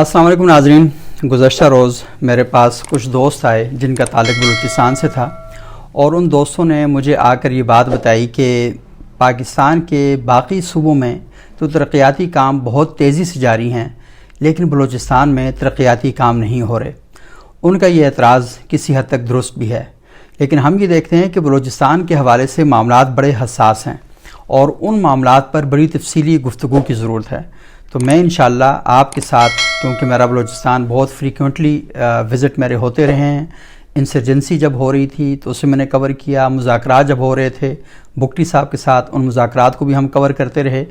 السلام علیکم ناظرین، گزشتہ روز میرے پاس کچھ دوست آئے جن کا تعلق بلوچستان سے تھا، اور ان دوستوں نے مجھے آ کر یہ بات بتائی کہ پاکستان کے باقی صوبوں میں تو ترقیاتی کام بہت تیزی سے جاری ہیں، لیکن بلوچستان میں ترقیاتی کام نہیں ہو رہے۔ ان کا یہ اعتراض کسی حد تک درست بھی ہے، لیکن ہم یہ دیکھتے ہیں کہ بلوچستان کے حوالے سے معاملات بڑے حساس ہیں اور ان معاملات پر بڑی تفصیلی گفتگو کی ضرورت ہے۔ تو میں انشاءاللہ آپ کے ساتھ، کیونکہ میرا بلوچستان بہت فریکوینٹلی وزٹ میرے ہوتے رہے ہیں، انسرجنسی جب ہو رہی تھی تو اسے میں نے کور کیا، مذاکرات جب ہو رہے تھے بگٹی صاحب کے ساتھ ان مذاکرات کو بھی ہم کور کرتے رہے،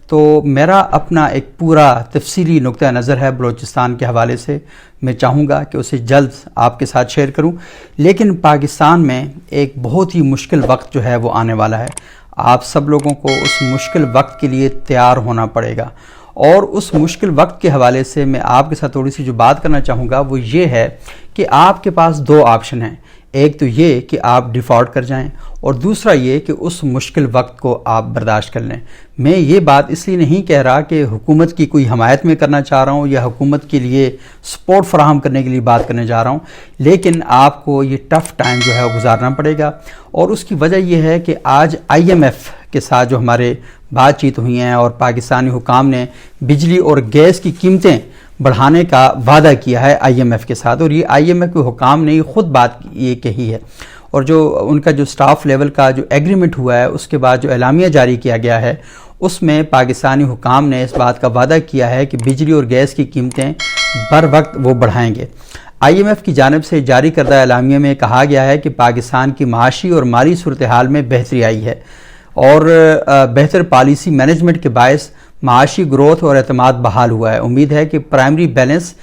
تو میرا اپنا ایک پورا تفصیلی نقطہ نظر ہے بلوچستان کے حوالے سے۔ میں چاہوں گا کہ اسے جلد آپ کے ساتھ شیئر کروں، لیکن پاکستان میں ایک بہت ہی مشکل وقت جو ہے وہ آنے والا ہے۔ آپ سب لوگوں کو اس مشکل وقت کے لیے تیار ہونا پڑے گا، اور اس مشکل وقت کے حوالے سے میں آپ کے ساتھ تھوڑی سی جو بات کرنا چاہوں گا وہ یہ ہے کہ آپ کے پاس دو آپشن ہیں۔ ایک تو یہ کہ آپ ڈیفالٹ کر جائیں، اور دوسرا یہ کہ اس مشکل وقت کو آپ برداشت کر لیں۔ میں یہ بات اس لیے نہیں کہہ رہا کہ حکومت کی کوئی حمایت میں کرنا چاہ رہا ہوں یا حکومت کے لیے سپورٹ فراہم کرنے کے لیے بات کرنے جا رہا ہوں، لیکن آپ کو یہ ٹف ٹائم جو ہے وہ گزارنا پڑے گا۔ اور اس کی وجہ یہ ہے کہ آج IMF کے ساتھ جو ہمارے بات چیت ہوئی ہیں اور پاکستانی حکام نے بجلی اور گیس کی قیمتیں بڑھانے کا وعدہ کیا ہے IMF کے ساتھ، اور یہ IMF کے حکام نے خود بات یہ کہی ہے، اور جو ان کا جو سٹاف لیول کا جو ایگریمنٹ ہوا ہے اس کے بعد جو اعلامیہ جاری کیا گیا ہے اس میں پاکستانی حکام نے اس بات کا وعدہ کیا ہے کہ بجلی اور گیس کی قیمتیں بر وقت وہ بڑھائیں گے۔ IMF کی جانب سے جاری کردہ اعلامیہ میں کہا گیا ہے کہ پاکستان کی معاشی اور مالی صورتحال میں بہتری آئی ہے، اور بہتر پالیسی مینجمنٹ کے باعث معاشی گروتھ اور اعتماد بحال ہوا ہے۔ امید ہے کہ پرائمری بیلنس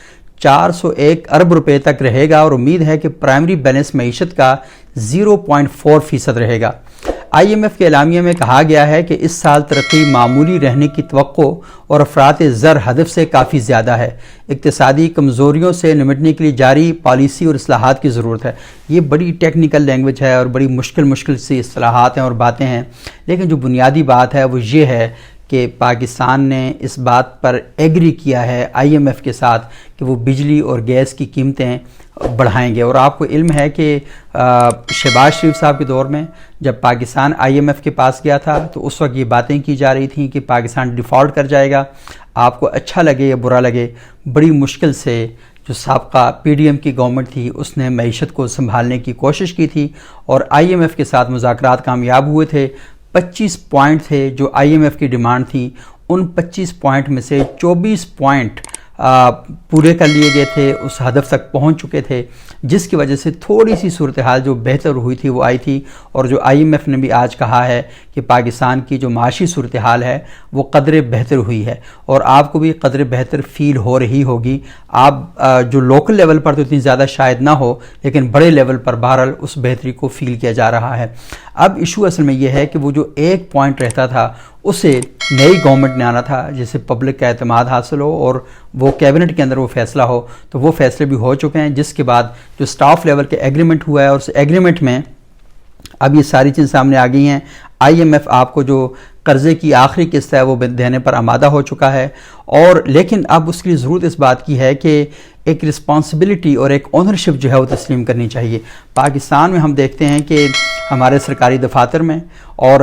401 ارب روپے تک رہے گا، اور امید ہے کہ پرائمری بیلنس معیشت کا 0.4% رہے گا۔ IMF کے اعلامیہ میں کہا گیا ہے کہ اس سال ترقی معمولی رہنے کی توقع اور افراط زر ہدف سے کافی زیادہ ہے۔ اقتصادی کمزوریوں سے نمٹنے کے لیے جاری پالیسی اور اصلاحات کی ضرورت ہے۔ یہ بڑی ٹیکنیکل لینگویج ہے اور بڑی مشکل سی اصطلاحات ہیں اور باتیں ہیں، لیکن جو بنیادی بات ہے وہ یہ ہے کہ پاکستان نے اس بات پر ایگری کیا ہے IMF کے ساتھ کہ وہ بجلی اور گیس کی قیمتیں بڑھائیں گے۔ اور آپ کو علم ہے کہ شہباز شریف صاحب کے دور میں جب پاکستان IMF کے پاس گیا تھا تو اس وقت یہ باتیں کی جا رہی تھیں کہ پاکستان ڈیفالٹ کر جائے گا۔ آپ کو اچھا لگے یا برا لگے، بڑی مشکل سے جو سابقہ PDM کی گورنمنٹ تھی اس نے معیشت کو سنبھالنے کی کوشش کی تھی، اور IMF کے ساتھ مذاکرات کامیاب ہوئے تھے۔ 25 پوائنٹ تھے جو IMF کی ڈیمانڈ تھی، ان 25 پوائنٹ میں سے 24 پوائنٹ پورے کر لیے گئے تھے، اس ہدف تک پہنچ چکے تھے، جس کی وجہ سے تھوڑی سی صورتحال جو بہتر ہوئی تھی وہ آئی تھی۔ اور جو IMF نے بھی آج کہا ہے کہ پاکستان کی جو معاشی صورتحال ہے وہ قدرے بہتر ہوئی ہے، اور آپ کو بھی قدرے بہتر فیل ہو رہی ہوگی۔ آپ جو لوکل لیول پر تو اتنی زیادہ شاید نہ ہو، لیکن بڑے لیول پر بہرحال اس بہتری کو فیل کیا جا رہا ہے۔ اب ایشو اصل میں یہ ہے کہ وہ جو ایک پوائنٹ رہتا تھا اسے نئی گورنمنٹ نے آنا تھا، جسے پبلک کا اعتماد حاصل ہو اور وہ کیبنٹ کے اندر وہ فیصلہ ہو، تو وہ فیصلے بھی ہو چکے ہیں، جس کے بعد جو سٹاف لیول کے ایگریمنٹ ہوا ہے، اور اس ایگریمنٹ میں اب یہ ساری چیزیں سامنے آ گئی ہیں۔ IMF آپ کو جو قرضے کی آخری قسط ہے وہ دینے پر آمادہ ہو چکا ہے، اور لیکن اب اس کی ضرورت اس بات کی ہے کہ ایک رسپانسبلٹی اور ایک اونرشپ جو ہے وہ تسلیم کرنی چاہیے۔ پاکستان میں ہم دیکھتے ہیں کہ ہمارے سرکاری دفاتر میں اور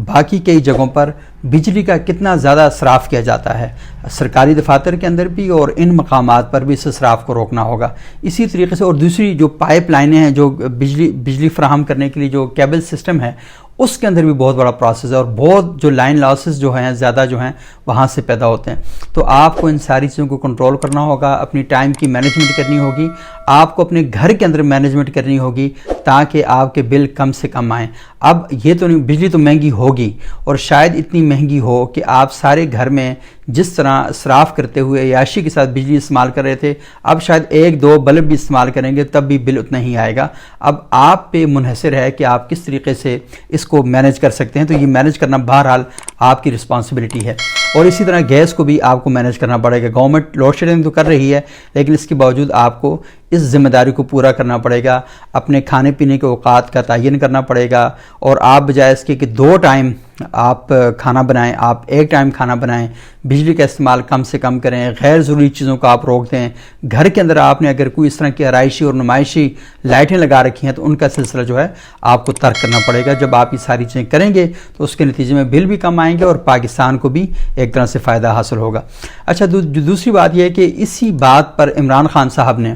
باقی کئی جگہوں پر بجلی کا کتنا زیادہ اسراف کیا جاتا ہے، سرکاری دفاتر کے اندر بھی اور ان مقامات پر بھی اس اسراف کو روکنا ہوگا۔ اسی طریقے سے اور دوسری جو پائپ لائنیں ہیں جو بجلی فراہم کرنے کے لیے جو کیبل سسٹم ہے، اس کے اندر بھی بہت بڑا پروسیس ہے، اور بہت جو لائن لاسز جو ہیں زیادہ جو ہیں وہاں سے پیدا ہوتے ہیں۔ تو آپ کو ان ساری چیزوں کو کنٹرول کرنا ہوگا، اپنی ٹائم کی مینجمنٹ کرنی ہوگی، آپ کو اپنے گھر کے اندر مینجمنٹ کرنی ہوگی تاکہ آپ کے بل کم سے کم آئیں۔ اب یہ تو نہیں، بجلی تو مہنگی ہوگی، اور شاید اتنی مہنگی ہو کہ آپ سارے گھر میں جس طرح اسراف کرتے ہوئے عیاشی کے ساتھ بجلی استعمال کر رہے تھے، اب شاید 1-2 بلب بھی استعمال کریں گے تب بھی بل اتنا ہی آئے گا۔ اب آپ پہ منحصر ہے کہ آپ کس طریقے سے اس کو مینج کر سکتے ہیں، تو یہ مینج کرنا بہرحال آپ کی رسپانسبلٹی ہے۔ اور اسی طرح گیس کو بھی آپ کو مینج کرنا پڑے گا۔ گورنمنٹ لوڈ شیڈنگ تو کر رہی ہے، لیکن اس کے باوجود آپ کو اس ذمہ داری کو پورا کرنا پڑے گا، اپنے کھانے پینے کے اوقات کا تعین کرنا پڑے گا، اور آپ بجائے اس کے کہ 2 ٹائم آپ کھانا بنائیں، آپ ایک ٹائم کھانا بنائیں، بجلی کا استعمال کم سے کم کریں، غیر ضروری چیزوں کو آپ روک دیں۔ گھر کے اندر آپ نے اگر کوئی اس طرح کی آرائشی اور نمائشی لائٹیں لگا رکھی ہیں تو ان کا سلسلہ جو ہے آپ کو ترک کرنا پڑے گا۔ جب آپ یہ ساری چیزیں کریں گے تو اس کے نتیجے میں بل بھی کم آئیں گے اور پاکستان کو بھی ایک طرح سے فائدہ حاصل ہوگا۔ اچھا، دوسری بات یہ ہے کہ اسی بات پر عمران خان صاحب نے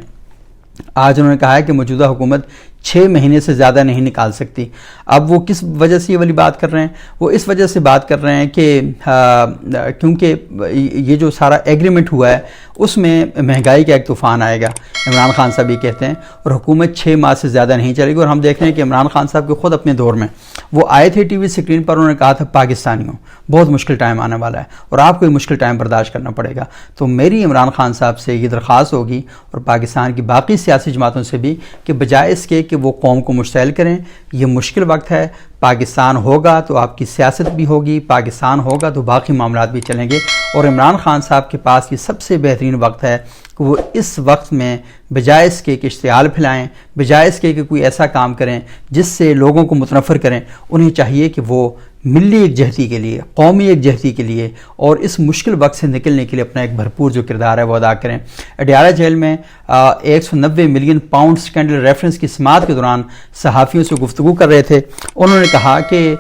آج انہوں نے کہا ہے کہ موجودہ حکومت 6 مہینے سے زیادہ نہیں نکال سکتی۔ اب وہ کس وجہ سے یہ والی بات کر رہے ہیں؟ وہ اس وجہ سے بات کر رہے ہیں کہ کیونکہ یہ جو سارا ایگریمنٹ ہوا ہے اس میں مہنگائی کا ایک طوفان آئے گا، عمران خان صاحب یہ کہتے ہیں، اور حکومت 6 ماہ سے زیادہ نہیں چلے گی۔ اور ہم دیکھ رہے ہیں کہ عمران خان صاحب کے خود اپنے دور میں وہ آئے تھے ٹی وی اسکرین پر، انہوں نے کہا تھا پاکستانیوں بہت مشکل ٹائم آنے والا ہے اور آپ کو یہ مشکل ٹائم برداشت کرنا پڑے گا۔ تو میری عمران خان صاحب سے یہ درخواست ہوگی اور پاکستان کی باقی سیاسی جماعتوں سے بھی کہ بجائے اس کے کہ وہ قوم کو مشتعل کریں، یہ مشکل وقت ہے، پاکستان ہوگا تو آپ کی سیاست بھی ہوگی، پاکستان ہوگا تو باقی معاملات بھی چلیں گے۔ اور عمران خان صاحب کے پاس یہ سب سے بہترین وقت ہے کہ وہ اس وقت میں بجائے اس کے کہ اشتعال پھیلائیں، بجائے اس کے کہ کوئی ایسا کام کریں جس سے لوگوں کو متنفر کریں، انہیں چاہیے کہ وہ ملی یکجہتی کے لیے، قومی یکجہتی کے لیے اور اس مشکل وقت سے نکلنے کے لیے اپنا ایک بھرپور جو کردار ہے وہ ادا کریں۔ اڈیالہ جیل میں 190 ملین پاؤنڈ سکینڈل ریفرنس کی سماعت کے دوران صحافیوں سے گفتگو کر رہے تھے، انہوں نے کہا کہ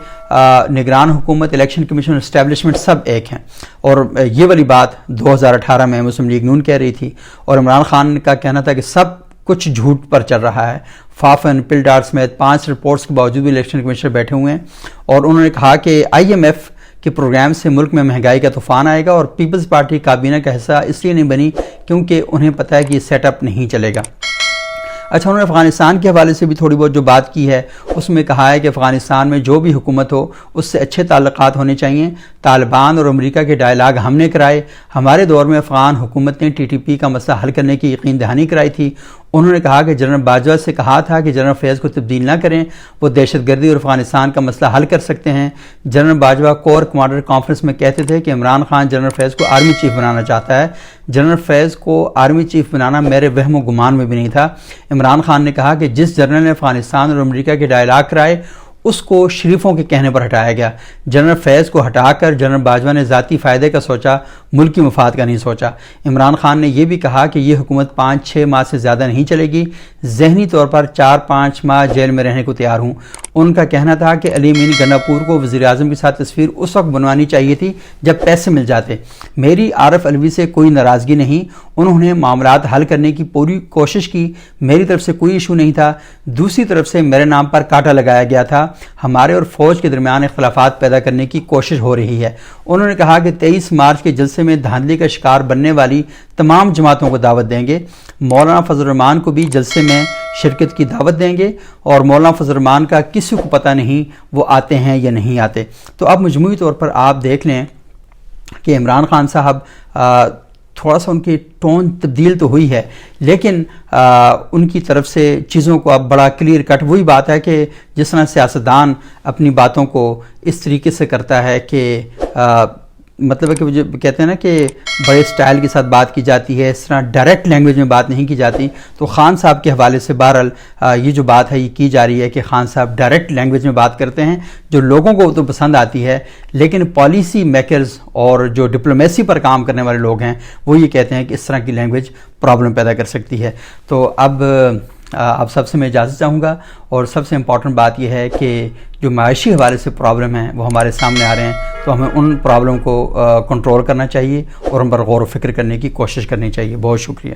نگران حکومت، الیکشن کمیشن، اسٹیبلشمنٹ سب ایک ہیں، اور یہ والی بات 2018 میں مسلم لیگ نون کہہ رہی تھی، اور عمران خان کا کہنا تھا کہ سب کچھ جھوٹ پر چل رہا ہے۔ فافن، پلڈار سمیت 5 رپورٹس کے باوجود بھی الیکشن کمیشنر بیٹھے ہوئے ہیں، اور انہوں نے کہا کہ IMF کے پروگرام سے ملک میں مہنگائی کا طوفان آئے گا، اور پیپلز پارٹی کابینہ کا حصہ اس لیے نہیں بنی کیونکہ انہیں پتہ ہے کہ یہ سیٹ اپ نہیں چلے گا۔ اچھا، انہوں نے افغانستان کے حوالے سے بھی تھوڑی بہت جو بات کی ہے اس میں کہا ہے کہ افغانستان میں جو بھی حکومت ہو اس سے اچھے تعلقات ہونے چاہیے۔ طالبان اور امریکہ کے ڈائلاگ ہم نے کرائے، ہمارے دور میں افغان حکومت نے TTP کا مسئلہ حل کرنے کی یقین دہانی کرائی تھی۔ انہوں نے کہا کہ جنرل باجوہ سے کہا تھا کہ جنرل فیض کو تبدیل نہ کریں، وہ دہشت گردی اور افغانستان کا مسئلہ حل کر سکتے ہیں۔ General Bajwa corps commander conference میں کہتے تھے کہ عمران خان جنرل فیض کو آرمی چیف بنانا چاہتا ہے۔ جنرل فیض کو آرمی چیف بنانا میرے وہم و گمان میں بھی نہیں تھا۔ عمران خان نے کہا کہ جس جنرل نے افغانستان اور امریکہ کے ڈائلاگ کرائے اس کو شریفوں کے کہنے پر ہٹایا گیا۔ جنرل فیض کو ہٹا کر جنرل باجوہ نے ذاتی فائدے کا سوچا، ملکی مفاد کا نہیں سوچا۔ عمران خان نے یہ بھی کہا کہ یہ حکومت 5-6 ماہ سے زیادہ نہیں چلے گی، ذہنی طور پر 4-5 ماہ جیل میں رہنے کو تیار ہوں۔ ان کا کہنا تھا کہ علی مین گنڈاپور کو وزیر اعظم کے ساتھ تصویر اس وقت بنوانی چاہیے تھی جب پیسے مل جاتے۔ میری عارف علوی سے کوئی ناراضگی نہیں، انہوں نے معاملات حل کرنے کی پوری کوشش کی، میری طرف سے کوئی ایشو نہیں تھا۔ دوسری طرف سے میرے نام پر کانٹا لگایا گیا تھا، ہمارے اور فوج کے درمیان اختلافات پیدا کرنے کی کوشش ہو رہی ہے۔ انہوں نے کہا کہ 23 مارچ کے جلسے میں دھاندلی کا شکار بننے والی تمام جماعتوں کو دعوت دیں گے، مولانا فضل الرحمان کو بھی جلسے میں شرکت کی دعوت دیں گے، اور مولانا فضل الرحمان کا کسی کو پتہ نہیں وہ آتے ہیں یا نہیں آتے۔ تو اب مجموعی طور پر آپ دیکھ لیں کہ عمران خان صاحب تھوڑا سا ان کی ٹون تبدیل تو ہوئی ہے، لیکن ان کی طرف سے چیزوں کو اب بڑا کلیئر کٹ وہی بات ہے کہ جس طرح سیاستدان اپنی باتوں کو اس طریقے سے کرتا ہے کہ مطلب ہے کہ جو کہتے ہیں نا کہ بڑے سٹائل کے ساتھ بات کی جاتی ہے، اس طرح ڈائریکٹ لینگویج میں بات نہیں کی جاتی۔ تو خان صاحب کے حوالے سے بہرحال یہ جو بات ہے یہ کی جا رہی ہے کہ خان صاحب ڈائریکٹ لینگویج میں بات کرتے ہیں جو لوگوں کو تو پسند آتی ہے، لیکن پالیسی میکرز اور جو ڈپلومیسی پر کام کرنے والے لوگ ہیں وہ یہ کہتے ہیں کہ اس طرح کی لینگویج پرابلم پیدا کر سکتی ہے۔ تو اب آپ سب سے میں اجازت چاہوں گا، اور سب سے امپورٹنٹ بات یہ ہے کہ جو معاشی حوالے سے پرابلم ہیں وہ ہمارے سامنے آ رہے ہیں، تو ہمیں ان پرابلم کو کنٹرول کرنا چاہیے اور ان پر غور و فکر کرنے کی کوشش کرنی چاہیے۔ بہت شکریہ۔